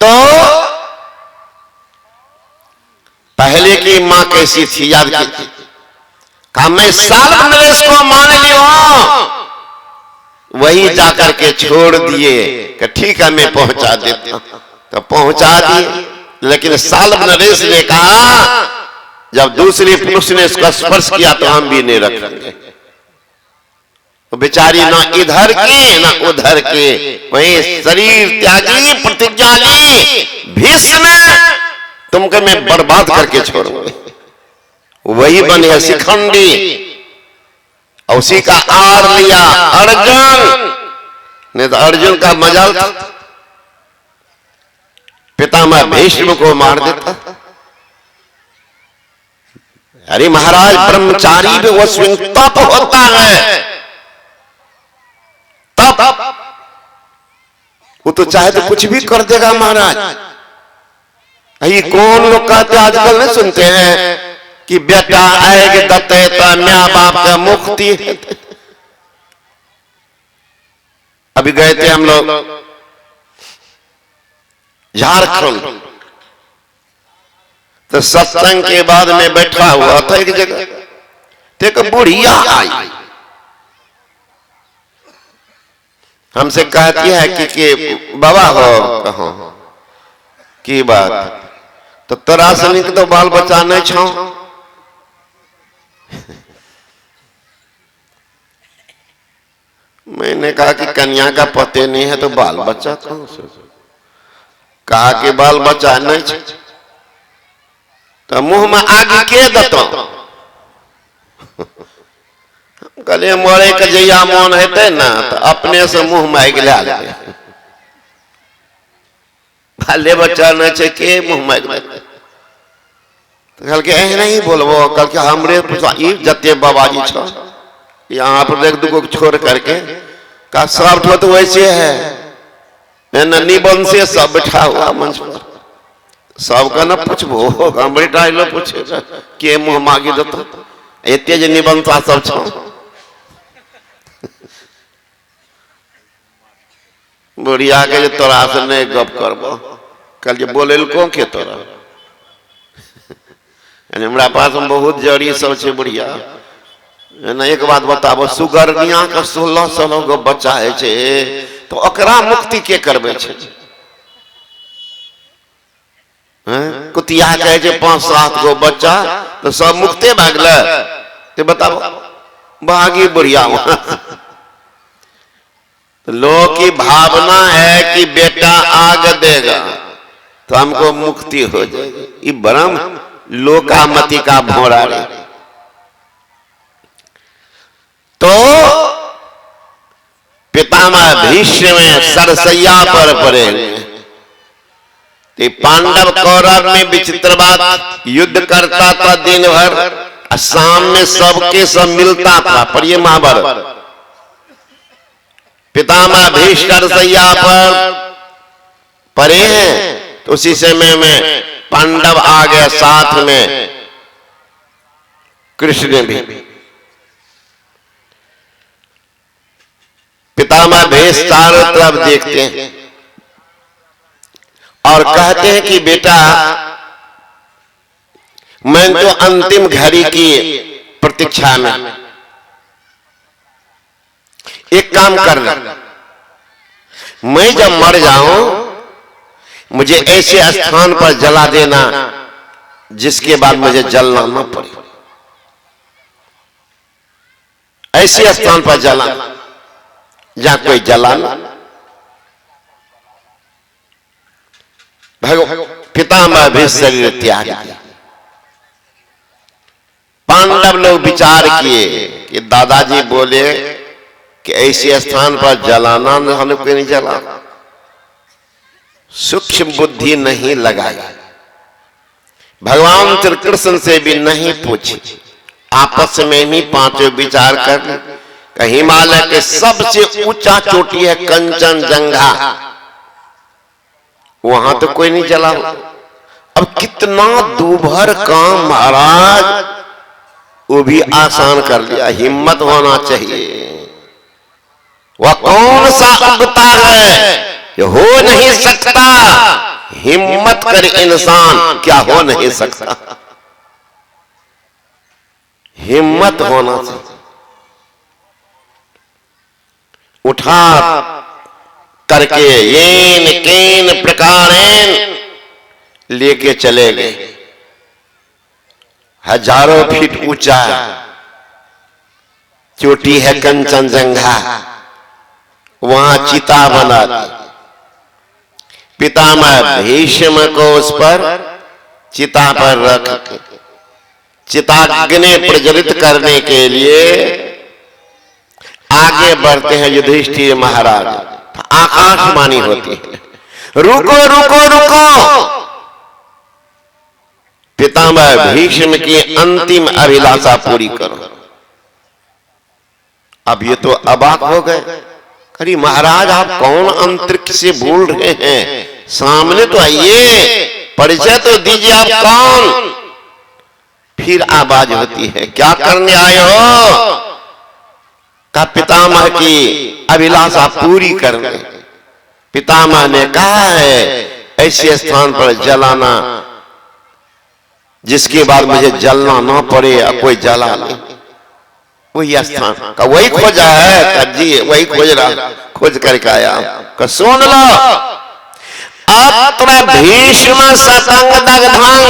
तो पहले की मां कैसी थी याद कीजिए। कहा मैं साल्व नरेश को मान लियो, वही जाकर के छोड़ दिए कि ठीक है मैं पहुंचा देता, तो पहुंचा दिए। लेकिन साल्व नरेश ने कहा जब दूसरे पुरुष ने इसका स्पर्श किया तो हम भी नहीं रखेंगे। तो बेचारी ना इधर के ना उधर के, वही शरीर त्यागी प्रतिज्ञा ली, भीष्म तुमको मैं बर्बाद करके छोड़ूंगा। वही बने शिखंडी, और उसी का आड़ लिया अर्जुन। नहीं तो अर्जुन का मजाल था, पितामह भीष्म को मार देता। अरे महाराज ब्रह्मचारी भी वो स्वयं तप होता है, तप वो तो चाहे तो कुछ भी कर देगा महाराज। ये कौन लोग कहते आजकल नहीं सुनते हैं कि बेटा आएगी दत्ते तो माँ बाप का मुक्ति। अभी गए थे हम लोग झारखंड, तो सत्संग के बाद में बैठा हुआ था एक जगह, तो एक बुढ़िया आई, हमसे कहती है कि बाबा हो कहो की बात, तो तोरा सनिक तो बाल बच्चा नहीं छो। मैंने कहा कि कन्या का पते नहीं है तो बाल बच्चा कहां से? कहा कि बाल बच्चा नहीं छे, तो मुंह में आगे के दतो। कहले मरे के जैया मन हेते ना तो अपने से मुंह में आग ला ले, बाले बच्चा नहीं छे के मुंह में आग। तो कल के एहना ही बोलबो, कल के हमरे जते बाबाजी छो यहाँ पर एक दो को छोड़ करके का सब तो वैसे है नन्नी बन से सब बैठा हुआ मंच पर, सबका न पूछबो, हमरे डायलो पूछे के मुंह मांगी देता एते जे निबंधता सब छो। बुढ़िया के जे तोरा से नहीं गप करबो, कल जे बोले को के तोरा हमरा पास में बहुत जड़ी सब छे बुढ़िया ना। एक बात बताबो, सुगरनिया का 16 गो बच्चा है छे, तो ओकरा मुक्ति के करबे छे? कुतिया कहे छे 5-7 गो बच्चा तो सब मुक्ते भागले, तो बताबो भागी बुढ़िया। लोग की भावना है कि बेटा आग देगा तो हमको मुक्ति हो जाएगी, ये ब्रह्म लोकामति का भोरा रे। तो पितामह भीष्म में सरसैया पर पड़े, पांडव कौरव में विचित्र बात, युद्ध करता था दिन भर, सामने सबके सब मिलता था, पर ये महाभारत। पितामह भीष्म सरसैया पर पड़े हैं, तो उसी समय में पांडव आ गए साथ में, कृष्ण भी। पितामह भीष्म चारों तरफ देखते हैं और कहते हैं कि बेटा मैं तो अंतिम घड़ी की प्रतीक्षा में, एक काम करना, मैं जब मर जाऊं मुझे ऐसे स्थान पर जला देना जिसके बाद मुझे जलना न पड़े, ऐसे स्थान पर जलाना जहां कोई जलाना। पितामह भी शरीर त्याग किया। पांडव लोग विचार किए कि दादाजी बोले कि ऐसे स्थान पर जलाना हम कोई नहीं जला, सूक्ष्म बुद्धि नहीं लगाई, भगवान श्री कृष्ण से भी नहीं पूछी, आपस में ही पांचों विचार कर हिमालय के सबसे ऊंचा चोटी है कंचनजंगा, वहां तो कोई नहीं जला। अब कितना दूभर काम महाराज, वो भी आसान कर लिया। हिम्मत होना चाहिए। वह कौन सा अवतार है जो हो नहीं सकता, हिम्मत करे इंसान, क्या हो नहीं सकता। हिम्मत होना चाहिए। उठा करके येन केन प्रकारेण लेके चले गए। हजारों फीट ऊंचा चोटी है कंचनजंगा, वहां चिता बना दी। पितामह भीष्म को उस पर चिता पर रख के चिताग्नि प्रज्वलित करने के लिए आगे बढ़ते हैं युधिष्ठिर महाराज। आकाशवाणी होती है, रुको रुको रुको। पितामह भीष्म की अंतिम अभिलाषा पूरी करो। अब ये तो अबाक हो गए, अरे महाराज आप कौन अंतरिक्ष से बोल रहे हैं, सामने तो आइए, परिचय तो दीजिए आप कौन। फिर आवाज होती है, क्या करने आए हो? का पितामह की अभिलाषा पूरी करने। पितामह ने कहा है ऐसे स्थान पर जलाना जिसके बाद मुझे जलना ना पड़े या कोई जला ले, वही स्थान का वही खोजा है। जी वही खोज रहा, खोज करके आया। का सुन लो, अत्र भीष्म सतंग दग्धं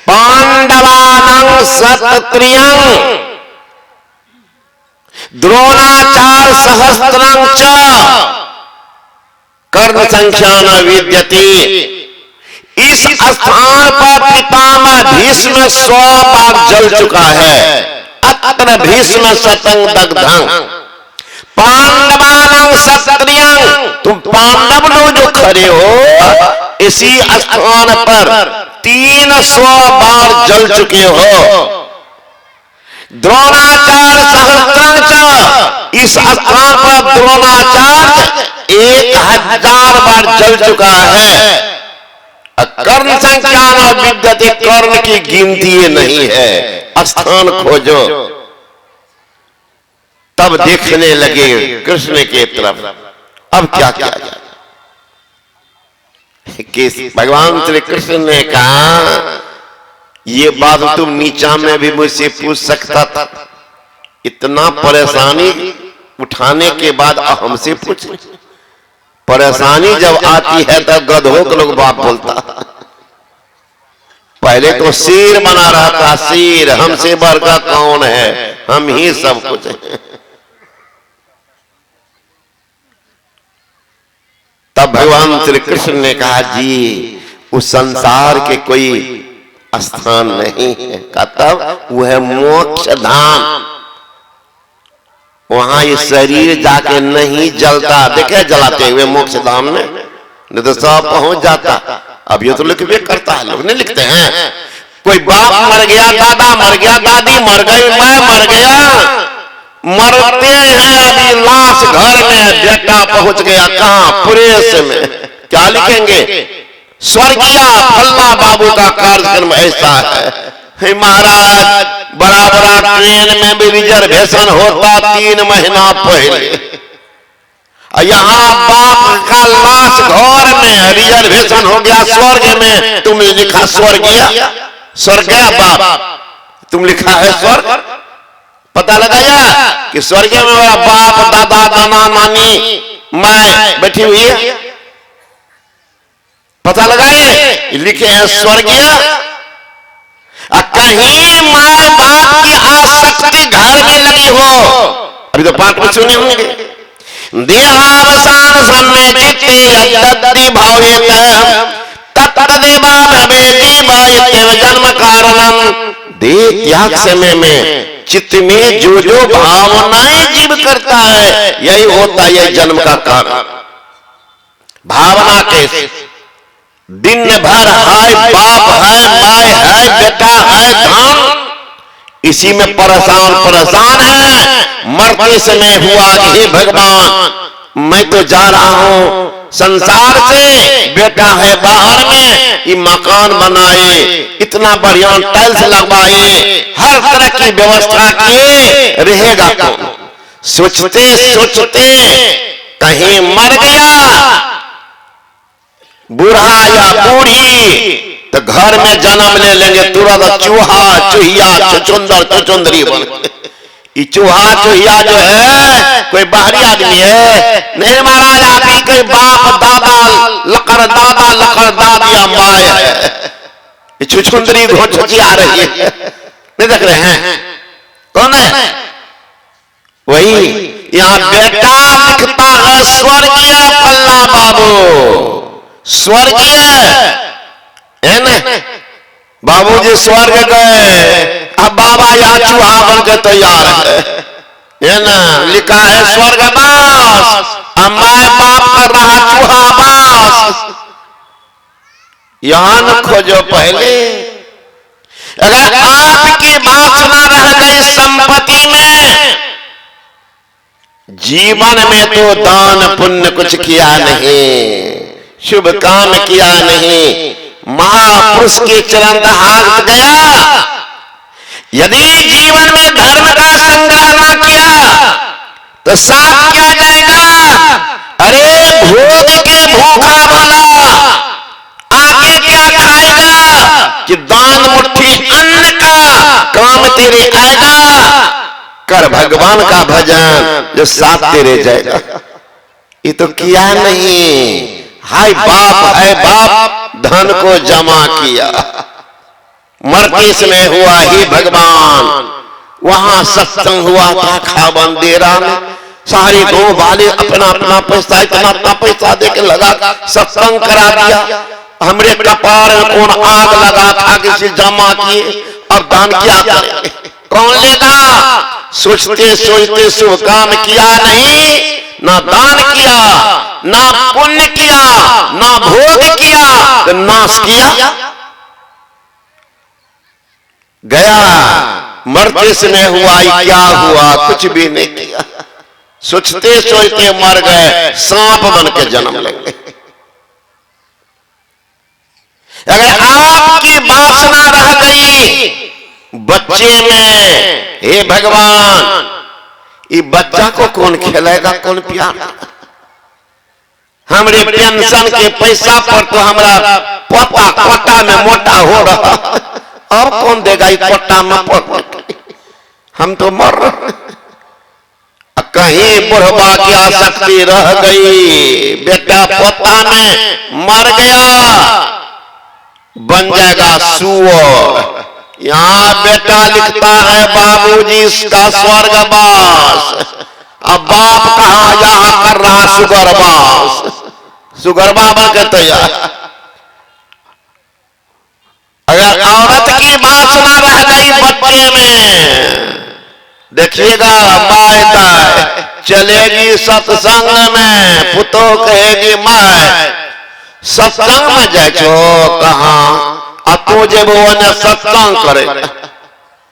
पांडवानां सतत्रियं द्रोणाचार्य सहस्त्रं च कर्ण संख्या न विद्यते। इस स्थान पर पितामह भीष्म 100 बार जल चुका है। अत्र भीष्म सतंग दग्धं पांडवानां सतत्रियं, तुम पांडव लोग जो खड़े हो इसी स्थान पर 300 बार जल चुके हो। द्रोणाचार्य सहस्त्रं च, इस स्थान पर द्रोणाचार्य 1000 बार जल चुका है। कर्ण संख्या न विद्यते, कर्ण की गिनती नहीं है। स्थान खोजो। तब देखने लगे कृष्ण के तरफ। अब क्या किया जाए? कि भगवान श्री कृष्ण ने कहा ये बात तुम नीचा में भी मुझसे पूछ सकता था, इतना परेशानी उठाने के बाद हमसे पूछ। परेशानी जब आती है तब गधों के लोग बाप बोलता। पहले तो शेर बना रहा था, शेर हमसे बढ़कर कौन है, हम ही सब कुछ हैं। तब भगवान श्री कृष्ण ने कहा जी उस संसार के कोई स्थान नहीं है। तब वह मोक्ष धाम, वहां ये शरीर जाके नहीं जलता। देखे जलाते हुए मोक्ष धाम में, नहीं तो सब पहुंच जाता। अब ये तो लिखबे करता है, लोग नहीं लिखते हैं। कोई बाप मर गया, दादा मर गया, दादी मर गई, मैं मर गया, मरते हैं अभी लाश घर में, बेटा पहुंच गया कहां, प्रेस में। क्या लिखेंगे? स्वर्गीय फल्ला बाबू का कार्यक्रम ऐसा है। महाराज बराबर ट्रेन में भी रिजर्वेशन होता 3 महीना पहले। यहाँ बाप का लाश घर में, रिजर्वेशन हो गया स्वर्ग में। तुमने लिखा स्वर्गीय, स्वर्गीय बाप, तुम लिखा है स्वर्ग। पता लगाया कि स्वर्ग में मेरा बाप, दादा, नाना, नानी, माँ बैठी हुई है। पता लगाए, लिखे हैं स्वर्गीय। कहीं माँ बाप की आसक्ति घर में लगी हो, अभी तो पाठ में सुने होंगे, देहावसान समय चित्ते यद्यद्धि भावेत तत्तदेवा भवेति भायतेव जन्म कारणम। देह त्याग समय में चित्त में जो जो भावनाएं जीव करता है यही होता है जन्म का कारण। भावना कैसे? दिन भर हाय बाप है, माय है, बेटा है, धन, इसी में परेशान है। मरते समय हुआ हे भगवान मैं तो जा रहा हूं संसार से, बेटा है बाहर में, ये मकान बनाए, इतना बढ़िया टाइल्स लगवाए, हर तरह की व्यवस्था किए, रहेगा कौन? सोचते सोचते कहीं मर गया, बूढ़ा या बूढ़ी तो घर में जन्म ले लेंगे तुरंत चूहा चूहिया चुचुंदर चुचुंदरी बन। ये चूहा चूहिया जो है कोई बाहरी आदमी है नहीं महाराज, आप ही के बाप दादा लकर दादिया माए है। ये चुचुंदरी घोंचची आ रही है, नहीं देख रहे हैं कौन है? वही यहाँ बेटा दिखता है स्वर्गीय पल्ला बाबू, स्वर्गीय है ना। बाबूजी स्वर्ग गए, अब बाबा यहाँ चूहा बन के तैयार है ना। लिखा है स्वर्गवास, अब माए बाप कर रहा चूहा बास। यहाँ न खोजो पहले, अगर आपकी वासना रह गई संपत्ति में, जीवन में तो दान पुण्य कुछ किया नहीं, शुभ काम किया नहीं, महापुरुष के चरण हाथ गया। यदि जीवन में धर्म का संग्रह न किया तो साफ किया जाएगा। अरे भोग के भूखा वाला आगे क्या खाएगा कि दान मुट्ठी अन्न का काम तेरे आएगा। कर भगवान का भजन जो साथ तेरे जाएगा। ये तो किया नहीं, हाय बाप है बाप धन को जमा किया, मरकेश में हुआ ही भगवान। वहां सत्संग हुआ था खावन डेरा में, सारे गांव वाले अपना अपना पैसा इतना पैसा दे के लगा सत्संग करा दिया। हमरे कपार में कौन आग लगा था किसी जमा किए, अब दान क्या करेंगे, कौन लेगा? सोचते सोचते शुभ काम किया नहीं, ना दान किया, ना पुण्य किया, ना भोग किया, तो नाश किया। गया मरते समय हुआ क्या हुआ, कुछ भी नहीं किया। सोचते सोचते मर गए, सांप बन के जन्म लेंगे। अगर आपकी वासना रह गई बच्चे में, हे भगवान ये बच्चा को कौन खिलाएगा, कौन पियाएगा? हमरे पेंशन के पैसा पर तो हमारा पोता कोटा में मोटा हो रहा, और कौन देगा ये कोटा में? हम तो मर रहे। कहीं बुढ़वा की आसक्ति रह गई, बेटा पोता में मर गया, बन जाएगा सुअर। यहाँ बेटा लिखता है बाबूजी इसका स्वर्गवास, अब बाप कहा यहाँ कर रहा सुगरवास, सुगरवा बन के तैयार। अगर औरत की वासना रह गई बच्चे में, देखिएगा मायता चलेगी सत्संग में, पुतो कहेगी माय सत्संग में जाए छो कहाँ, तू जब वो सत्संग करे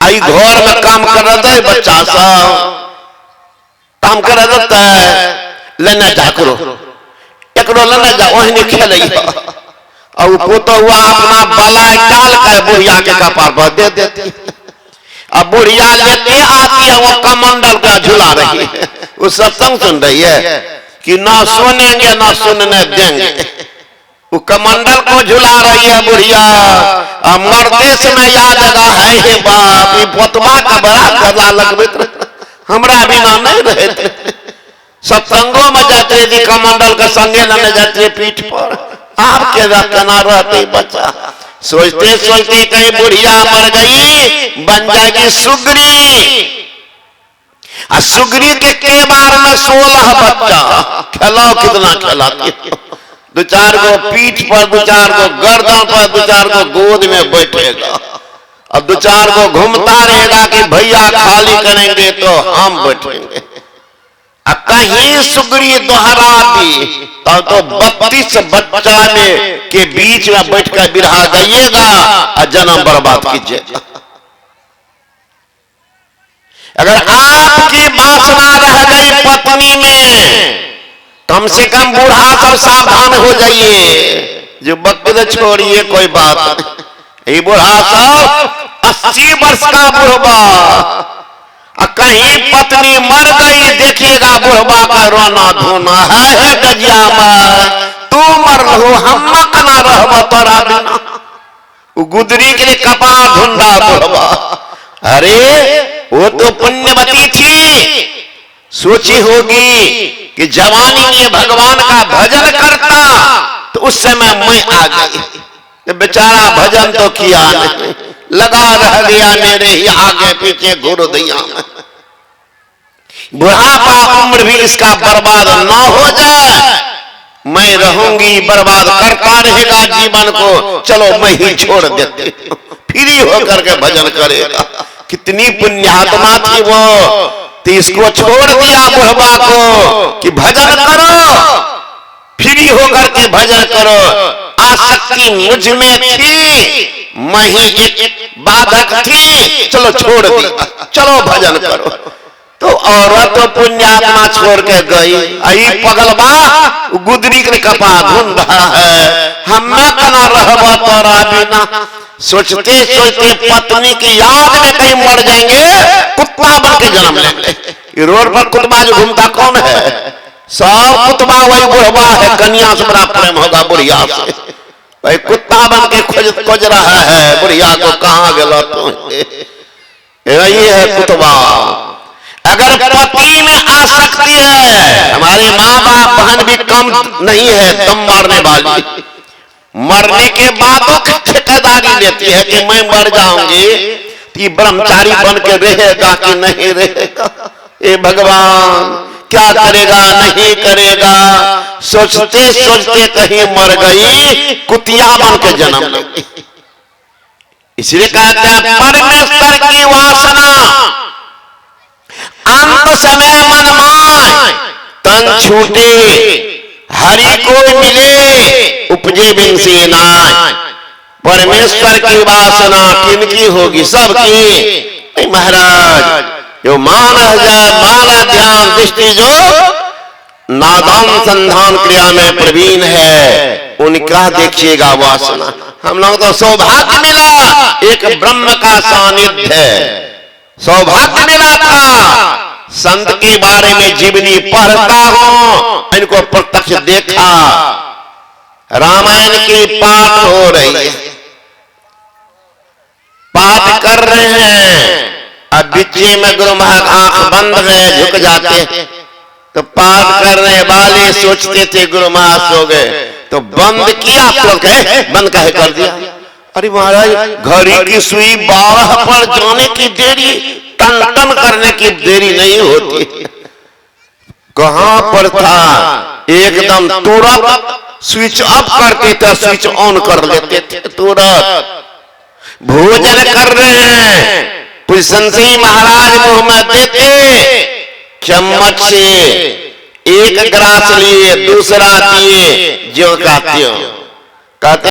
आई घर में काम कर रहा है, बच्चा सब काम कर रहा है, लेना जा करो एकरो लेना जा, वही नहीं खेल। और पुतो हुआ अपना बला डाल कर बुढ़िया के कपार पर दे देती, अब बुढ़िया लेके आती है, वो कमंडल का झुला रही है। वो सत्संग सुन रही है कि ना सुनेंगे ना सुनने देंगे, वो कमंडल को झुला रही है बुढ़िया। मरते समय याद लगा है, हे बाप ये पोतवा का बड़ा गला लगबे, हमरा बिना नहीं रहे थे। सत्संगों में जाते थी, कमंडल के संगे लेने जाते पीठ पर, आपके रखना रहते बच्चा। सोचते सोचते कहीं बुढ़िया मर गई, बन जाएगी सुगरी। सुगरी के बार में 16 बच्चा, खिलाओ कितना खिलाती, दो चार को पीठ पर, दो चार को गर्दन पर, दो चार को गोद में बैठेगा, अब दो चार को घूमता रहेगा कि भैया खाली करेंगे तो हम बैठेंगे। कहीं सुगरी दोहरा दी तब तो 32 बच्चा में के बीच में बैठकर बिरहा जाइएगा और जन्म बर्बाद कीजिएगा। अगर आपकी वासना रह गई पत्नी में, कम से कम बूढ़ा सब सावधान हो जाइए। जो बकरे छोड़िए कोई बात, ये बूढ़ा सब 80 वर्ष का बुढ़वा, कहीं पत्नी मर गई, देखिएगा बुढ़वा का रोना धोना है गजिया में, तू मर लो हम कना रहबा तोरा बिना। गुदरी के लिए कपार ढूंढा बुढ़वा। अरे वो तो पुण्यवती थी, सोची होगी कि जवानी में भगवान का भजन करता तो उस समय मैं आ गई। बेचारा भजन तो किया नहीं, लगा रह गया मेरे ही आगे पीछे घूर दिया। बुढ़ापा उम्र भी इसका बर्बाद ना हो जाए, मैं रहूंगी बर्बाद करता रहेगा जीवन को, चलो मैं ही छोड़ देती हूं, फ्री होकर के भजन करेगा। कितनी पुण्यात्मा थी वो, तो इसको छोड़ दिया बुढ़वा को कि भजन करो, फ्री होकर के भजन करो। आसक्ति मुझ में थी, मैं ही एक बाधक थी, चलो छोड़ दिया, चलो भजन करो। तो औरत तो पुण्यात्मा छोड़ के गई। आई पगलबा गुदरी के कपा ढूंढ रहा है, हम कना रहबा तोरा बिना। सोचते सोचते पत्नी की याद में कहीं मर जाएंगे, कुत्ता बन के जन्म लेंगे। रोड पर कुत्ता जो घूमता कौन है? सब कुत्ता वही बुढ़वा है, कन्या से बड़ा प्रेम होगा बुढ़िया से। भाई कुत्ता बन के खोज रहा है बुढ़िया को, कहाँ गया तो यही है कुत्ता। अगर पति में आसक्ति है, हमारे माँ बाप बहन भी कम नहीं है दम मारने वाली, मरने के बाद वो ठेकेदारी लेती है कि मैं मर जाऊंगी तो ब्रह्मचारी बन के रहेगा कि नहीं रहेगा। ए भगवान क्या करेगा नहीं करेगा, सोचते सोचते कहीं मर गई, कुतिया बन के जन्म लेगी। इसलिए कहते हैं परमेश्वर की वासना अंत समय मन माय, तन छूटे हरि को मिले उपजे बिन से नाय। परमेश्वर की वासना किनकी होगी? सबकी। महाराज जो मान जाए, माना ध्यान दृष्टि जो नादान संधान क्रिया में प्रवीण है, उनका देखिएगा वासना। हम लोग तो सौभाग्य मिला, एक ब्रह्म का सानिध्य है, सौभाग्य मिला था। संत के बारे में जीवनी पढ़ता हूं, इनको प्रत्यक्ष देखा। रामायण की पाठ हो रही है, पाठ कर रहे हैं, अब बीचे में गुरु महाराज आंख बंद है, झुक जाते, तो पाठ करने वाले सोचते थे गुरु महाराज सो गए, तो बंद किया तो कहे बंद कहे कर दिया। अरे महाराज घड़ी की सुई 12 पर जाने की देरी, टन टन करने की देरी नहीं होती। कहां पर था, एकदम तुरंत स्विच ऑफ करते थे, स्विच ऑन कर लेते थे तुरंत। भोजन कर रहे हैं, पुष्ण सिंह महाराज मुंह में देते, चम्मच से एक ग्रास लिए, दूसरा दिए, ज्यों का त्यों। कहते